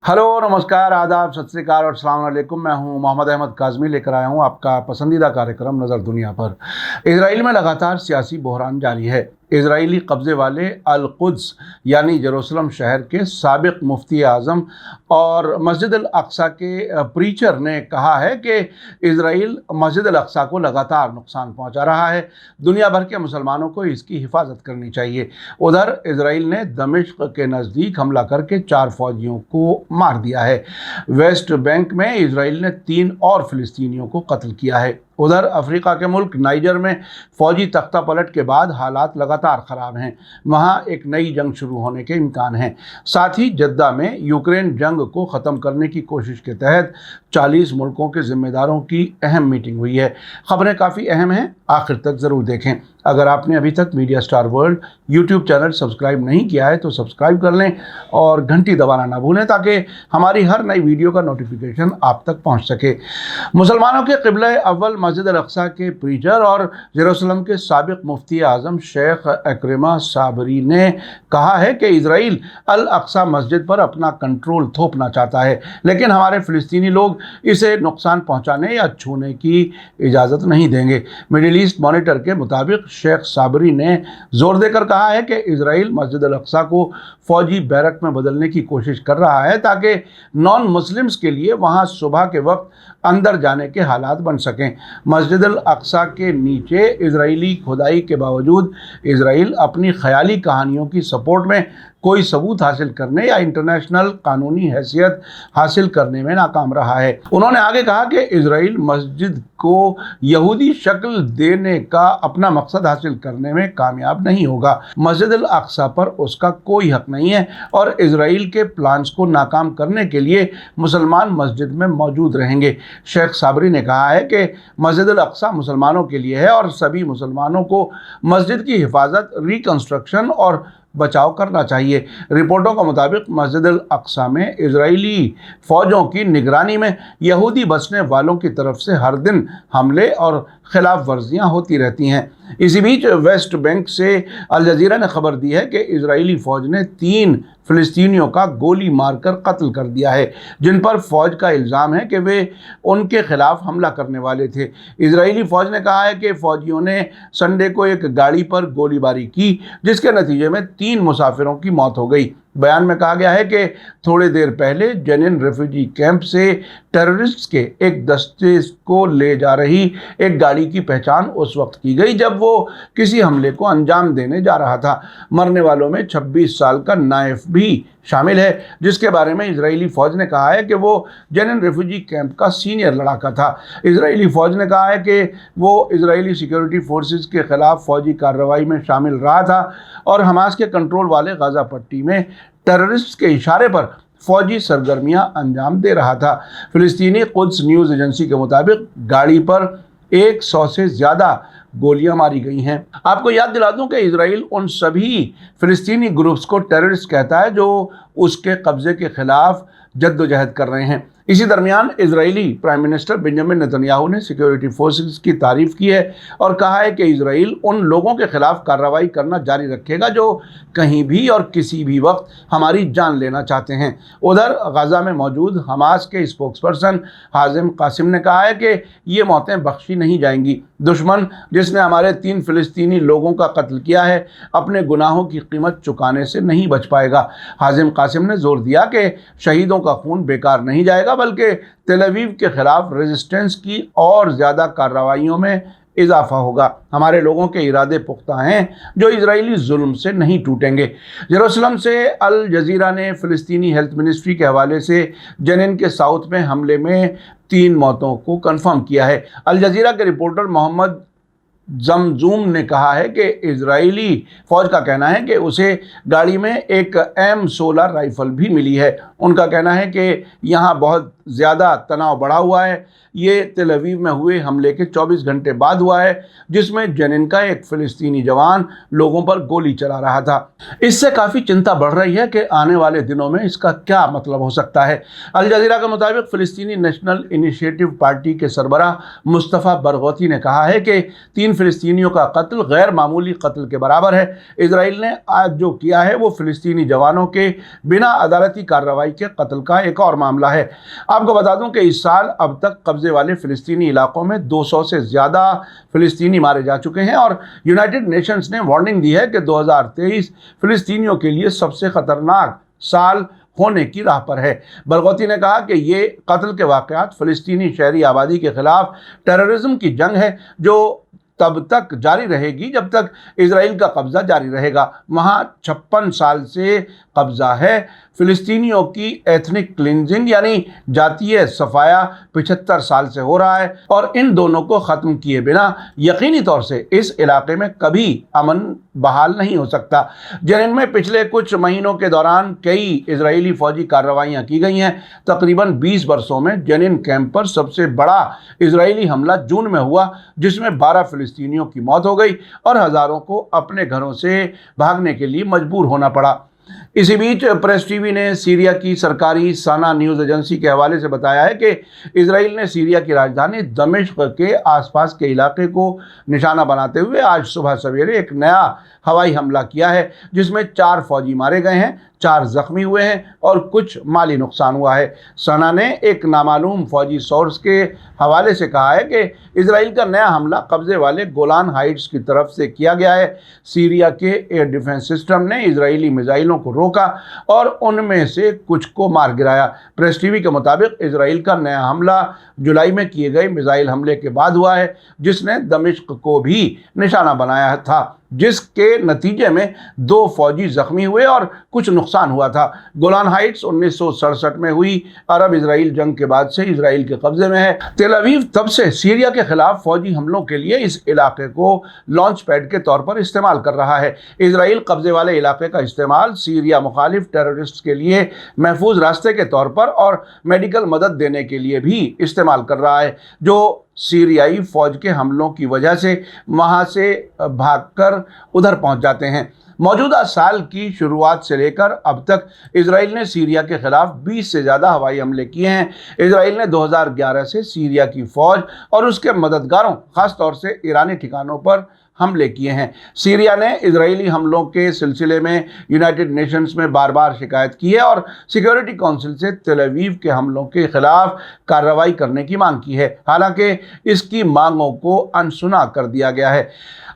Hello, नमस्कार, आदाब, सत श्री अकाल और अस्सलाम वालेकुम। मैं हूं मोहम्मद अहमद काज़मी, लेकर आया हूं आपका पसंदीदा कार्यक्रम नज़र दुनिया पर। इजराइल में लगातार सियासी बहरान जारी है। इजरायली कब्ज़े वाले अल कुद्स यानी जेरूसलम शहर के साबिक मुफ्ती आज़म और मस्जिद अल अक्सा के प्रीचर ने कहा है कि इजराइल मस्जिद अल अक्सा को लगातार नुकसान पहुंचा रहा है। दुनिया भर के मुसलमानों को इसकी हिफाजत करनी चाहिए। उधर इजराइल ने दमिश्क के नज़दीक हमला करके 4 फौजियों को मार दिया है। वेस्ट बैंक में इजराइल ने 3 और फिलिस्तीनियों को कत्ल किया है। उधर अफ्रीका के मुल्क नाइजर में फौजी तख्ता पलट के बाद हालात लगातार ख़राब हैं। वहाँ एक नई जंग शुरू होने के इम्कान हैं। साथ ही जद्दा में यूक्रेन जंग को ख़त्म करने की कोशिश के तहत 40 मुल्कों के ज़िम्मेदारों की अहम मीटिंग हुई है। ख़बरें काफ़ी अहम हैं, आखिर तक ज़रूर देखें। अगर आपने अभी तक media star world YouTube channel subscribe नहीं किया है तो सब्सक्राइब कर लें और घंटी दबाना ना भूलें ताकि हमारी हर नई वीडियो का नोटिफिकेशन आप तक पहुंच सके। मुसलमानों के क़िबला अव्वल मस्जिद अल अक्सा के प्रीचर और जेरूसलम के साबिक मुफ्ती आज़म शेख इक्रिमा साबरी ने कहा है कि इजराइल अल अक्सा मस्जिद पर अपना कंट्रोल थोपना चाहता है, लेकिन हमारे फ़िलिस्तीनी लोग इसे नुकसान पहुँचाने या छूने की इजाज़त नहीं देंगे। मिडिल ईस्ट मॉनिटर के मुताबिक शेख साबरी ने जोर देकर कहा है कि इजराइल मस्जिद अल अक्सा को फौजी बैरक में बदलने की कोशिश कर रहा है ताकि नॉन मुस्लिम्स के लिए वहां सुबह के वक्त अंदर जाने के हालात बन सकें। मस्जिद अल अक्सा के नीचे इजरायली खुदाई के बावजूद इजराइल अपनी ख्याली कहानियों की सपोर्ट में कोई सबूत हासिल करने या इंटरनेशनल कानूनी हैसियत हासिल करने में नाकाम रहा है। उन्होंने आगे कहा कि इजराइल मस्जिद को यहूदी शक्ल देने का अपना मकसद हासिल करने में कामयाब नहीं होगा। मस्जिद अल अक्सा पर उसका कोई हक नहीं है और इजराइल के प्लान्स को नाकाम करने के लिए मुसलमान मस्जिद में मौजूद रहेंगे। शेख साबरी ने कहा है कि मस्जिद अल अक्सा मुसलमानों के लिए है और सभी मुसलमानों को मस्जिद की हिफाजत, रिकंस्ट्रक्शन और बचाव करना चाहिए। रिपोर्टों के मुताबिक मस्जिद अल अक्सा में इजरायली फ़ौजों की निगरानी में यहूदी बसने वालों की तरफ से हर दिन हमले और खिलाफ वर्जियाँ होती रहती हैं। इसी बीच वेस्ट बैंक से अल जज़ीरा ने खबर दी है कि इजरायली फ़ौज ने 3 फ़िलिस्तीनियों का गोली मारकर कत्ल कर दिया है, जिन पर फ़ौज का इल्ज़ाम है कि वे उनके खिलाफ हमला करने वाले थे। इजरायली फ़ौज ने कहा है कि फ़ौजियों ने संडे को एक गाड़ी पर गोलीबारी की, जिसके नतीजे में 3 मुसाफिरों की मौत हो गई। बयान में कहा गया है कि थोड़ी देर पहले जेनिन रेफ्यूजी कैंप से टेररिस्ट के एक दस्ते को ले जा रही एक गाड़ी की पहचान उस वक्त की गई जब वो किसी हमले को अंजाम देने जा रहा था। मरने वालों में 26 साल का नाइफ भी शामिल है, जिसके बारे में इजरायली फ़ौज ने कहा है कि वो जेनिन रेफ्यूजी कैंप का सीनियर लड़ाका था। इजरायली फ़ौज ने कहा है कि वो इजरायली सिक्योरिटी फोर्सेस के ख़िलाफ़ फ़ौजी कार्रवाई में शामिल रहा था और हमास के कंट्रोल वाले गाज़ा पट्टी में टेररिस्ट के इशारे पर फ़ौजी सरगर्मियां अंजाम दे रहा था। फ़िलिस्तीनी कुद्स न्यूज़ एजेंसी के मुताबिक गाड़ी पर 100 से ज़्यादा गोलियां मारी गई हैं। आपको याद दिला दूं कि इजराइल उन सभी फ़िलिस्तीनी ग्रुप्स को टेररिस्ट कहता है जो उसके कब्ज़े के ख़िलाफ़ जद्दोजहद कर रहे हैं। इसी दरमियान Israeli prime minister Benjamin Netanyahu ने सिक्योरिटी फोर्सेस की तारीफ़ की है और कहा है कि इजराइल उन लोगों के खिलाफ कार्रवाई करना जारी रखेगा जो कहीं भी और किसी भी वक्त हमारी जान लेना चाहते हैं। उधर गाज़ा में मौजूद हमास के स्पोक्सपर्सन हाजिम कासिम ने कहा है कि ये मौतें बख्शी नहीं जाएंगी। दुश्मन जिसने हमारे 3 फ़िलिस्तीनी लोगों का कत्ल किया है, अपने गुनाहों की कीमत चुकाने से नहीं बच पाएगा। हाजिम कासिम ने जोर दिया कि शहीदों का खून बेकार नहीं जाएगा, बल्कि तेल अवीव के खिलाफ रेजिस्टेंस की और ज़्यादा कार्रवाइयों में इजाफा होगा। हमारे लोगों के इरादे पुख्ता हैं जो इजरायली जुल्म से नहीं टूटेंगे। जेरूसलम से अल जज़ीरा ने फ़िलिस्तीनी हेल्थ मिनिस्ट्री के हवाले से जेनिन के साउथ में हमले में 3 मौतों को कंफर्म किया है। अल जज़ीरा के रिपोर्टर मोहम्मद जमजूम ने कहा है कि इजरायली फ़ौज का कहना है कि उसे गाड़ी में एक M16 राइफ़ल भी मिली है। उनका कहना है कि यहाँ बहुत ज़्यादा तनाव बढ़ा हुआ है। ये तेल अवीव में हुए हमले के 24 घंटे बाद हुआ है, जिसमें जेनिन का एक फ़िलिस्तीनी जवान लोगों पर गोली चला रहा था। इससे काफ़ी चिंता बढ़ रही है कि आने वाले दिनों में इसका क्या मतलब हो सकता है। अल जज़ीरा के मुताबिक फ़िलिस्तीनी नेशनल इनिशिएटिव पार्टी के सरबराह मुस्तफ़ा बरगौती ने कहा है कि 3 फ़िलिस्तीनियों का कत्ल गैर मामूली कत्ल के बराबर है। इजराइल ने आज जो किया है वो फ़िलिस्तीनी जवानों के बिना अदालती कार्रवाई के कत्ल का एक और मामला है। आपको बता दूं कि इस साल अब तक कब्जे वाले फ़िलिस्तीनी इलाकों में 200 से ज़्यादा फ़िलिस्तीनी मारे जा चुके हैं और यूनाइटेड नेशंस ने वार्निंग दी है कि 2023 फ़िलिस्तीनियों के लिए सबसे ख़तरनाक साल होने की राह पर है। बरगौती ने कहा कि ये कत्ल के वाक़यात फ़िलिस्तीनी शहरी आबादी के ख़िलाफ़ टेररिज्म की जंग है जो तब तक जारी रहेगी जब तक इजराइल का कब्ज़ा जारी रहेगा। वहाँ 56 साल से कब्ज़ा है। फ़िलिस्तीनियों की एथनिक क्लिनजिंग यानी जातीय सफाया 75 साल से हो रहा है और इन दोनों को ख़त्म किए बिना यकीनी तौर से इस इलाके में कभी अमन बहाल नहीं हो सकता। जेनिन में पिछले कुछ महीनों के दौरान कई इजरायली फ़ौजी कार्रवाइयाँ की गई हैं। तकरीबन 20 वर्षों में जेनिन कैंप पर सबसे बड़ा इजरायली हमला जून में हुआ जिसमें 12 फ़िलिस्तीनियों की मौत हो गई और हज़ारों को अपने घरों से भागने के लिए मजबूर होना पड़ा। इसी बीच प्रेस टीवी ने सीरिया की सरकारी साना न्यूज़ एजेंसी के हवाले से बताया है कि इजराइल ने सीरिया की राजधानी दमिश्क के आसपास के इलाके को निशाना बनाते हुए आज सुबह सवेरे एक नया हवाई हमला किया है जिसमें 4 फौजी मारे गए हैं, 4 जख्मी हुए हैं और कुछ माली नुकसान हुआ है। सना ने एक नामालूम फौजी सोर्स के हवाले से कहा है कि इजराइल का नया हमला कब्जे वाले गोलान हाइट्स की तरफ से किया गया है। सीरिया के एयर डिफेंस सिस्टम ने इजरायली मिसाइलों को रोका और उनमें से कुछ को मार गिराया। प्रेस टीवी के मुताबिक इजराइल का नया हमला जुलाई में किए गए मिसाइल हमले के बाद हुआ है जिसने दमिश्क को भी निशाना बनाया था, जिसके नतीजे में 2 फौजी जख्मी हुए और कुछ नुकसान हुआ था। गोलान हाइट्स 1967 में हुई अरब इजराइल जंग के बाद से इजराइल के कब्जे में है। तेल अवीव तब से सीरिया के खिलाफ फौजी हमलों के लिए इस इलाके को लॉन्च पैड के तौर पर इस्तेमाल कर रहा है। इजराइल कब्जे वाले इलाके का इस्तेमाल सीरिया मुखालिफ टेररिस्ट के लिए महफूज रास्ते के तौर पर और मेडिकल मदद देने के लिए भी इस्तेमाल कर रहा है जो सीरियाई फ़ौज के हमलों की वजह से वहाँ से भागकर उधर पहुँच जाते हैं। मौजूदा साल की शुरुआत से लेकर अब तक इजराइल ने सीरिया के खिलाफ 20 से ज़्यादा हवाई हमले किए हैं। इजराइल ने 2011 से सीरिया की फ़ौज और उसके मददगारों ख़ास तौर से ईरानी ठिकानों पर हमले किए हैं। सीरिया ने इजरायली हमलों के सिलसिले में यूनाइटेड नेशंस में बार बार शिकायत की है और सिक्योरिटी काउंसिल से तेल अवीव के हमलों के खिलाफ कार्रवाई करने की मांग की है। हालांकि इसकी मांगों को अनसुना कर दिया गया है।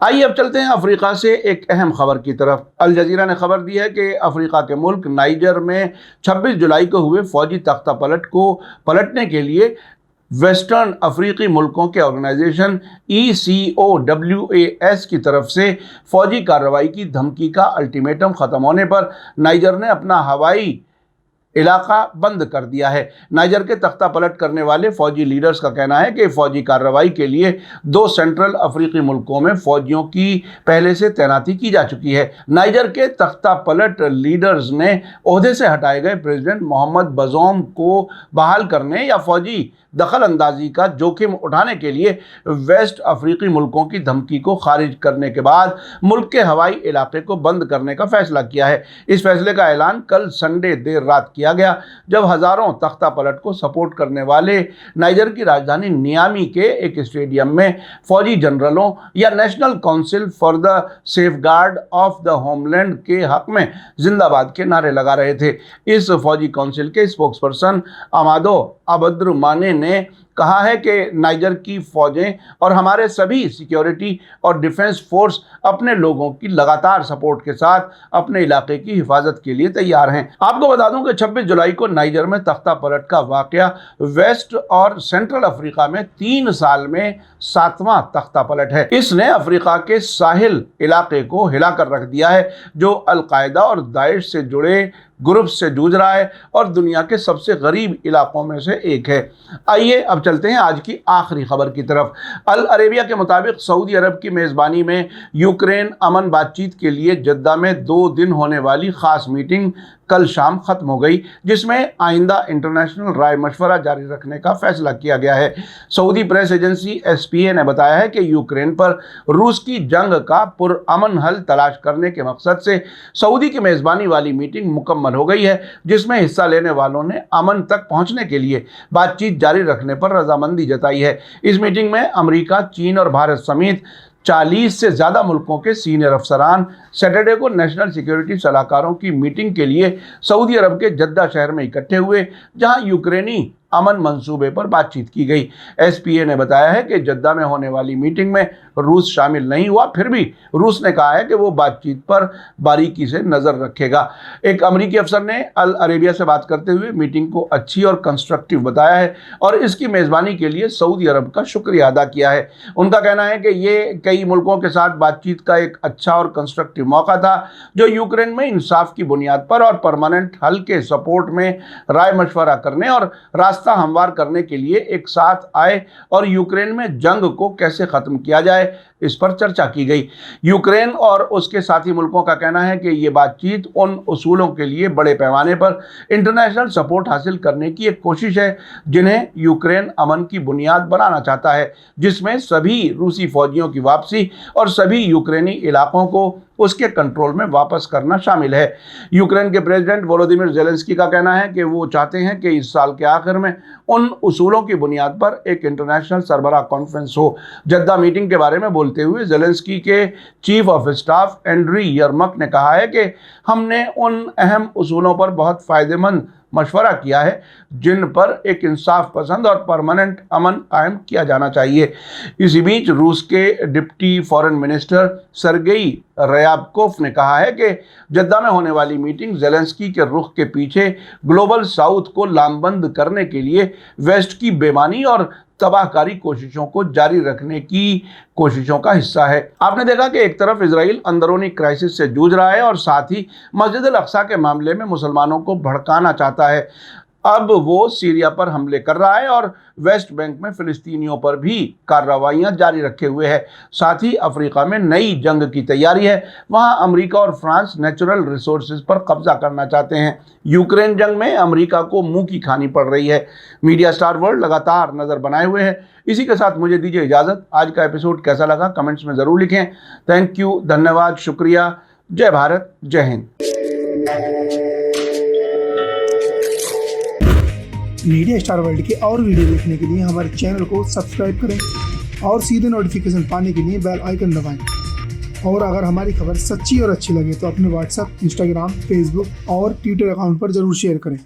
आइए अब चलते हैं अफ्रीका से एक अहम खबर की तरफ। अल जजीरा ने खबर दी है कि अफ्रीका के मुल्क नाइजर में 26 जुलाई को हुए फौजी तख्ता पलट को पलटने के लिए वेस्टर्न अफ्रीकी मुल्कों के ऑर्गेनाइजेशन ECOWAS की तरफ से फौजी कार्रवाई की धमकी का अल्टीमेटम ख़त्म होने पर नाइजर ने अपना हवाई इलाका बंद कर दिया है। नाइजर के तख्ता पलट करने वाले फौजी लीडर्स का कहना है कि फौजी कार्रवाई के लिए 2 सेंट्रल अफ्रीकी मुल्कों में फौजियों की पहले से तैनाती की जा चुकी है। नाइजर के तख्ता पलट लीडर्स ने ओहदे से हटाए गए प्रेसिडेंट मोहम्मद बज़ौम को बहाल करने या फौजी दखल अंदाजी का जोखिम उठाने के लिए वेस्ट अफ्रीकी मुल्कों की धमकी को खारिज करने के बाद मुल्क के हवाई इलाके को बंद करने का फैसला किया है। इस फैसले का ऐलान कल संडे देर रात किया गया जब हज़ारों तख्ता पलट को सपोर्ट करने वाले नाइजर की राजधानी नियामी के एक स्टेडियम में फौजी जनरलों या national council for the safeguard of the homeland के हक में जिंदाबाद के नारे लगा रहे थे। इस फौजी काउंसिल के स्पोक्सपर्सन अमादो अबद्रुमाने ने कहा है कि नाइजर की फौजें और हमारे सभी सिक्योरिटी और डिफेंस फोर्स अपने लोगों की लगातार सपोर्ट के साथ अपने इलाके की हिफाजत के लिए तैयार हैं। आपको बता दूं कि 26 जुलाई को नाइजर में तख्ता पलट का वाकया वेस्ट और सेंट्रल अफ्रीका में 3 साल में 7वां तख्ता पलट है। इसने अफ्रीका के साहिल इलाके को हिलाकर रख दिया है जो अलकायदा और दाइश से जुड़े ग्रुप से जूझ रहा है और दुनिया के सबसे गरीब इलाकों में से एक है। आइए अब चलते हैं आज की आखिरी खबर की तरफ। अल अरेबिया के मुताबिक सऊदी अरब की मेज़बानी में यूक्रेन अमन बातचीत के लिए जद्दा में 2 दिन होने वाली ख़ास मीटिंग कल शाम ख़त्म हो गई जिसमें आइंदा इंटरनेशनल राय मशवरा जारी रखने का फैसला किया गया है। सऊदी प्रेस एजेंसी SPA ने बताया है कि यूक्रेन पर रूस की जंग का पुरअमन हल तलाश करने के मकसद से सऊदी की मेज़बानी वाली मीटिंग मुकम्मल हो गई है जिसमें हिस्सा लेने वालों ने अमन तक पहुंचने के लिए बातचीत जारी रखने पर रजामंदी जताई है। इस मीटिंग में अमेरिका, चीन और भारत समेत 40 से ज़्यादा मुल्कों के सीनियर अफसरान सैटरडे को नेशनल सिक्योरिटी सलाहकारों की मीटिंग के लिए सऊदी अरब के जद्दा शहर में इकट्ठे हुए, जहां यूक्रेनी अमन मंसूबे पर बातचीत की गई। एसपीए ने बताया है कि जद्दा में होने वाली मीटिंग में रूस शामिल नहीं हुआ, फिर भी रूस ने कहा है कि वो बातचीत पर बारीकी से नज़र रखेगा। एक अमरीकी अफसर ने अल अरेबिया से बात करते हुए मीटिंग को अच्छी और कंस्ट्रक्टिव बताया है और इसकी मेज़बानी के लिए सऊदी अरब का शुक्रिया अदा किया है। उनका कहना है कि ये कई मुल्कों के साथ बातचीत का एक अच्छा और कंस्ट्रक्टिव मौका था, जो यूक्रेन में इंसाफ की बुनियाद पर और परमानेंट हल के सपोर्ट में राय मशवरा करने और रास्ता हमवार करने के लिए एक साथ आए और यूक्रेन में जंग को कैसे खत्म किया जाए, इस पर चर्चा की गई। यूक्रेन और उसके साथी मुल्कों का कहना है कि ये बातचीत उन उसूलों के लिए बड़े पैमाने पर इंटरनेशनल सपोर्ट हासिल करने की एक कोशिश है जिन्हें यूक्रेन अमन की बुनियाद बनाना चाहता है, जिसमें सभी रूसी फौजियों की वापसी और सभी यूक्रेनी इलाकों को उसके कंट्रोल में वापस करना शामिल है। यूक्रेन के प्रेसिडेंट वोलोदिमीर ज़ेलेंस्की का कहना है कि वो चाहते हैं कि इस साल के आखिर में उन उसूलों की बुनियाद पर एक इंटरनेशनल सरबराह कॉन्फ्रेंस हो। जद्दा मीटिंग के बारे में बोलते हुए ज़ेलेंस्की के chief of staff Andriy Yermak ने कहा है कि हमने उन अहम उसूलों पर बहुत फ़ायदेमंद मशवरा किया है जिन पर एक इंसाफ पसंद और परमानेंट अमन कायम किया जाना चाहिए। इसी बीच रूस के डिप्टी फॉरेन मिनिस्टर सरगेई रयाबकोफ ने कहा है कि जद्दा में होने वाली मीटिंग ज़ेलेंस्की के रुख के पीछे ग्लोबल साउथ को लामबंद करने के लिए वेस्ट की बेमानी और तबाहकारी कोशिशों को जारी रखने की कोशिशों का हिस्सा है। आपने देखा कि एक तरफ इजराइल अंदरूनी क्राइसिस से जूझ रहा है और साथ ही मस्जिद अल अक्सा के मामले में मुसलमानों को भड़काना चाहता है। अब वो सीरिया पर हमले कर रहा है और वेस्ट बैंक में फिलिस्तीनियों पर भी कार्रवाइयां जारी रखे हुए है। साथ ही अफ्रीका में नई जंग की तैयारी है। वहां अमेरिका और फ्रांस नेचुरल रिसोर्सेज पर कब्जा करना चाहते हैं। यूक्रेन जंग में अमेरिका को मुंह की खानी पड़ रही है। मीडिया स्टार वर्ल्ड लगातार नज़र बनाए हुए है। इसी के साथ मुझे दीजिए इजाज़त। आज का एपिसोड कैसा लगा कमेंट्स में ज़रूर लिखें। थैंक यू, धन्यवाद, शुक्रिया। जय भारत, जय हिंद। मीडिया स्टार वर्ल्ड के और वीडियो देखने के लिए हमारे चैनल को सब्सक्राइब करें और सीधे नोटिफिकेशन पाने के लिए बेल आइकन दबाएं। और अगर हमारी खबर सच्ची और अच्छी लगे तो अपने व्हाट्सएप, इंस्टाग्राम, फेसबुक और ट्विटर अकाउंट पर ज़रूर शेयर करें।